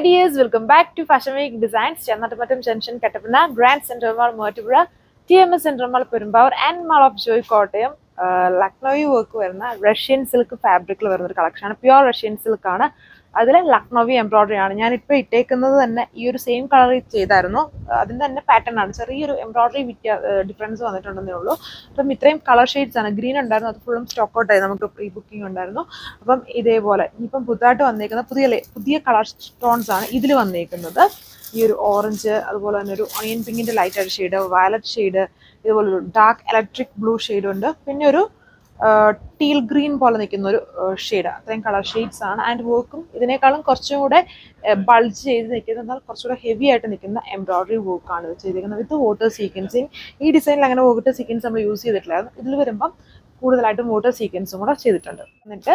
dears, welcome back to Fashion Week Designs, Chennatapattam Junction, Kattapana, Grand Central Mall, Mottupuzha, TMS Central Mall, Perumbavoor, and Mall of Joy, Kottayam. Lucknowi work വരുന്ന Russian silk ഫാബ്രിക്കിൽ വരുന്ന ഒരു കളക്ഷനാണ്. Pure Russian silk ആണ്. അതിൽ Lucknowi embroidery ആണ്. ഞാനിപ്പോൾ ഇട്ടേക്കുന്നത് തന്നെ ഈ ഒരു സെയിം കളർ ചെയ്തായിരുന്നു. അതിൻ്റെ തന്നെ പാറ്റേൺ ആണ്. ചെറിയൊരു എംബ്രോയിഡറി ഡിഫറൻസ് വന്നിട്ടുണ്ടെന്നേ ഉള്ളൂ. അപ്പം ഇത്രയും കളർ ഷെയ്ഡ്സ് ആണ്. ഗ്രീൻ ഉണ്ടായിരുന്നു, അത് ഫുള്ളും സ്റ്റോക്ക് ഔട്ട് ആയി. നമുക്ക് പ്രീ ബുക്കിംഗ് ഉണ്ടായിരുന്നു. അപ്പം ഇതേപോലെ ഇപ്പം പുതുതായിട്ട് വന്നേക്കുന്ന പുതിയ കളർ ടോൺസ് ആണ് ഇതിൽ വന്നേക്കുന്നത്. ഈ ഒരു ഓറഞ്ച്, അതുപോലെ തന്നെ ഒരു ഒണിയൻ പിങ്കിൻ്റെ ലൈറ്റ് ആയിട്ട് ഷെയ്ഡ്, വയലറ്റ് ഷെയ്ഡ്, ഇതുപോലൊരു ഡാർക്ക് ഇലക്ട്രിക് ബ്ലൂ ഷെയ്ഡ് ഉണ്ട്. പിന്നെ ഒരു ടീൽ ഗ്രീൻ പോലെ നിൽക്കുന്ന ഒരു ഷെയ്ഡ്. അത്രയും കളർ ഷെയ്ഡ്സ് ആണ്. ആൻഡ് വർക്കും ഇതിനേക്കാളും കുറച്ചും കൂടെ ബൾജ് ചെയ്ത് നിൽക്കുന്നത്, എന്നാൽ കുറച്ചുകൂടെ ഹെവി ആയിട്ട് നിൽക്കുന്ന എംബ്രോയിഡറി വർക്കാണ് ഇത് ചെയ്തിരിക്കുന്നത് വിത്ത് വാട്ടർ സീക്വൻസിങ്. ഈ ഡിസൈനിൽ അങ്ങനെ വാട്ടർ സീക്വൻസ് നമ്മൾ യൂസ് ചെയ്തിട്ടില്ലായിരുന്നു. ഇതിൽ വരുമ്പം കൂടുതലായിട്ടും വാട്ടർ സീക്വൻസും കൂടെ ചെയ്തിട്ടുണ്ട്. എന്നിട്ട്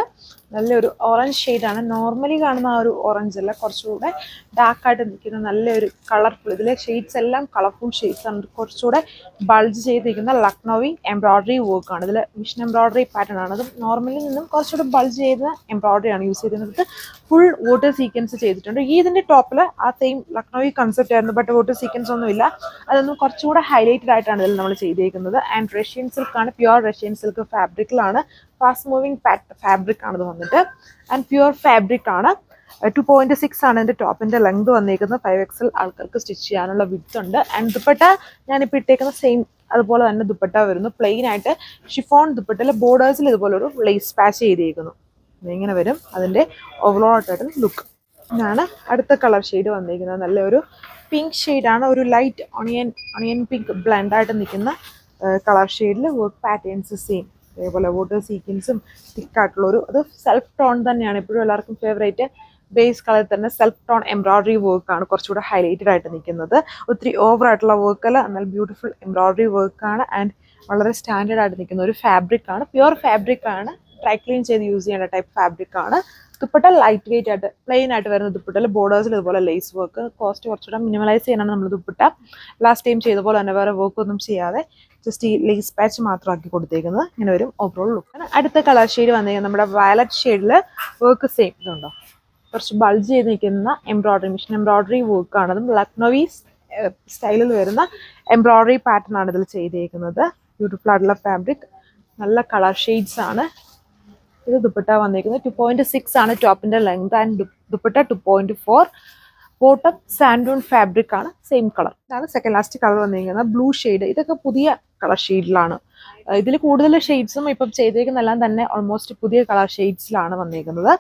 നല്ലൊരു ഓറഞ്ച് ഷെയ്ഡാണ്. നോർമലി കാണുന്ന ആ ഒരു ഓറഞ്ച് അല്ല, കുറച്ചുകൂടെ ഡാർക്കായിട്ട് നിൽക്കുന്ന നല്ലൊരു കളർഫുൾ, ഇതിലെ ഷെയ്ഡ്സ് എല്ലാം കളർഫുൾ ഷെയ്ഡ്സ് ആണ്. കുറച്ചുകൂടെ ബൾജ് ചെയ്തിരിക്കുന്ന ലക്നോവി എംബ്രോയിഡറി വർക്കാണ്. ഇതിൽ മിഷൻ എംബ്രോയിഡറി പാറ്റേൺ ആണ്. അതും നോർമലി നിന്നും കുറച്ചുകൂടെ ബൾജ് ചെയ്ത എംബ്രോയിഡറി ആണ് യൂസ് ചെയ്തിരുന്നത്. ഫുൾ വാട്ടർ സീക്വൻസ് ചെയ്തിട്ടുണ്ട്. ഈ ഇതിൻ്റെ ടോപ്പിൽ ആ സെയിം ലക്നോവി കൺസെപ്റ്റ് ആയിരുന്നു, ബട്ട് വാട്ടർ സീക്വൻസ് ഒന്നുമില്ല. അതൊന്നും കുറച്ചുകൂടെ ഹൈലൈറ്റഡ് ആയിട്ടാണ് ഇതിൽ നമ്മൾ ചെയ്തേക്കുന്നത്. ആൻഡ് റഷ്യൻ സിൽക്കാണ്, പ്യുവർ റഷ്യൻ സിൽക്ക് ഫാബ്രിക്കിലാണ്. ഫാസ്റ്റ് മൂവിങ് ഫാബ്രിക് ആണ് ഇത് വന്നിട്ട്. ആൻഡ് പ്യുവർ ഫാബ്രിക് ആണ്. 2.6 ആണ് ഇതിൻ്റെ ടോപ്പിൻ്റെ ലെങ്ത് വന്നിരിക്കുന്നത്. 5XL ആൾക്കാർക്ക് സ്റ്റിച്ച് ചെയ്യാനുള്ള വിഡ്ത്ത് ഉണ്ട്. ആൻഡ് ദുപ്പട്ട ഞാനിപ്പോൾ ഇട്ടേക്കുന്ന സെയിം അതുപോലെ തന്നെ ദുപ്പട്ട വരുന്നു. പ്ലെയിൻ ആയിട്ട് ഷിഫോൺ ദുപ്പട്ടയിൽ ബോർഡേഴ്സിൽ ഇതുപോലെ ഒരു ലേസ് പാച്ച് ചെയ്തിരിക്കുന്നു. ഇങ്ങനെ വരും അതിൻ്റെ ഓവറോൾ ആയിട്ടുള്ള ലുക്ക്. ഇതാണ് അടുത്ത കളർ ഷെയ്ഡ് വന്നിരിക്കുന്നത്. നല്ലൊരു പിങ്ക് ഷെയ്ഡാണ്. ഒരു ലൈറ്റ് ഒണിയൻ പിങ്ക് ബ്ലെൻഡായിട്ട് നിൽക്കുന്ന കളർ ഷെയ്ഡിൽ വർക്ക് പാറ്റേൺസ് സെയിം. അതേപോലെ വാട്ടർ സീക്വൻസും തിക്കായിട്ടുള്ളൊരു, അത് സെൽഫ് ടോൺ തന്നെയാണ്. എപ്പോഴും എല്ലാവർക്കും ഫേവറേറ്റ് ബേസ് കളർ തന്നെ സെൽഫ് ടോൺ എംബ്രോയിഡറി വർക്കാണ് കുറച്ചുകൂടെ ഹൈലൈറ്റഡ് ആയിട്ട് നിൽക്കുന്നത്. ഒത്തിരി ഓവറായിട്ടുള്ള വർക്കല്ല, എന്നാൽ ബ്യൂട്ടിഫുൾ എംബ്രോയിഡറി വർക്കാണ്. ആൻഡ് വളരെ സ്റ്റാൻഡേർഡ് ആയിട്ട് നിൽക്കുന്ന ഒരു ഫാബ്രിക്കാണ്. പ്യുവർ ഫാബ്രിക്കാണ്. ഡ്രൈ ക്ലീൻ ചെയ്ത് യൂസ് ചെയ്യേണ്ട ടൈപ്പ് ഫാബ്രിക്കാണ്. ദുപ്പട്ട ലൈറ്റ് വെയിറ്റ് ആയിട്ട് പ്ലെയിൻ ആയിട്ട് വരുന്ന ദുപ്പട്ടയിൽ ബോർഡേഴ്സിൽ ഇതുപോലെ ലേസ് വർക്ക്. കോസ്റ്റ് കുറച്ചുകൂടെ മിനിമലൈസ് ചെയ്യാനാണ് നമ്മൾ ദുപ്പട്ട ലാസ്റ്റ് ടൈം ചെയ്ത പോലെ തന്നെ വേറെ വർക്ക് ഒന്നും ചെയ്യാതെ ജസ്റ്റ് ഈ ലേസ് പാച്ച് മാത്രമാക്കി കൊടുത്തേക്കുന്നത്. ഇങ്ങനെ വരും ഓവറോൾ ലുക്ക്. അടുത്ത കളർ ഷെയ്ഡ് വന്നിരിക്കുന്നത് നമ്മുടെ വയലറ്റ് ഷെയ്ഡിൽ വർക്ക് സെയിം ഇതുണ്ടോ, കുറച്ച് ബൾജ് ചെയ്ത് നിൽക്കുന്ന എംബ്രോയിഡറി, മിഷൻ എംബ്രോയിഡറി വർക്കാണ്. അതും ലക്നോവി സ്റ്റൈലിൽ വരുന്ന എംബ്രോയിഡറി പാറ്റേൺ ആണ് ഇതിൽ ചെയ്തേക്കുന്നത്. ബ്യൂട്ടിഫുൾ ആയിട്ടുള്ള ഫാബ്രിക്, നല്ല കളർ ഷെയ്ഡ്സ് ആണ്. ഇത് ദുപ്പട്ട വന്നിരിക്കുന്നത് 2.6 ആണ് ടോപ്പിന്റെ ലെങ്ത്. ആൻഡ് ദുപ്പട്ട 2.4. ബോട്ടം സാൻഡൂൺ ഫാബ്രിക് ആണ്, സെയിം കളർ. ഇതാണ് സെക്കൻഡ് ലാസ്റ്റ് കളർ വന്നിരിക്കുന്നത്, ബ്ലൂ ഷെയ്ഡ്. ഇതൊക്കെ പുതിയ കളർ ഷെയ്ഡിലാണ്. ഇതിൽ കൂടുതൽ ഷെയ്ഡ്സും ഇപ്പം ചെയ്തേക്കുന്നതെല്ലാം തന്നെ ഓൾമോസ്റ്റ് പുതിയ കളർ ഷെയ്ഡ്സിലാണ് വന്നിരിക്കുന്നത്.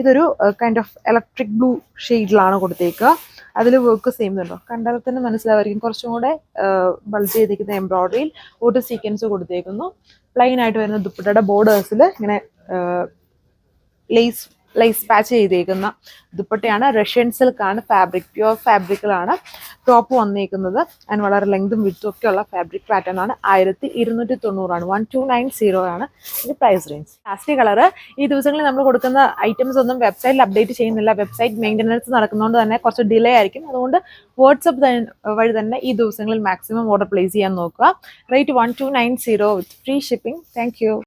ഇതൊരു കൈൻഡ് ഓഫ് ഇലക്ട്രിക് ബ്ലൂ ഷെയ്ഡിലാണ് കൊടുത്തേക്കുക. അതിൽ വർക്ക് സെയിം ഉണ്ടോ, കണ്ടാൽ തന്നെ മനസ്സിലാവായിരിക്കും. കുറച്ചും കൂടെ ബൾജ് ചെയ്തിരിക്കുന്ന എംബ്രോയിഡറിയിൽ വാട്ടർ സീക്വൻസ് കൊടുത്തേക്കുന്നു. പ്ലെയിൻ ആയിട്ട് വരുന്ന ദുപ്പട്ടയുടെ ബോർഡേഴ്സിൽ ഇങ്ങനെ ലേസ് പാച്ച് ചെയ്തേക്കുന്ന ദുപ്പട്ടയാണ്. റഷ്യൻ സിൽക്കാണ് ഫാബ്രിക്, പ്യുവർ ഫാബ്രിക്കിലാണ് ടോപ്പ് വന്നിരിക്കുന്നത്. ആൻഡ് വളരെ ലെങ്തും വിഡ്ത്തും ഒക്കെ ഉള്ള ഫാബ്രിക് പാറ്റേൺ ആണ്. 1290 1290 ആണ് ഇതിന്റെ പ്രൈസ് റേഞ്ച്. ലാസ്റ്റ് കളർ ഈ ദിവസങ്ങളിൽ നമ്മൾ കൊടുക്കുന്ന ഐറ്റംസ് ഒന്നും വെബ്സൈറ്റിൽ അപ്ഡേറ്റ് ചെയ്യുന്നില്ല. വെബ്സൈറ്റ് മെയിൻ്റനൻസ് നടക്കുന്നതുകൊണ്ട് തന്നെ കുറച്ച് ഡിലേ ആയിരിക്കും. അതുകൊണ്ട് വാട്സപ്പ് വഴി തന്നെ ഈ ദിവസങ്ങളിൽ മാക്സിമം ഓർഡർ പ്ലേസ് ചെയ്യാൻ നോക്കുക. Rate 1290 with free shipping. Thank you.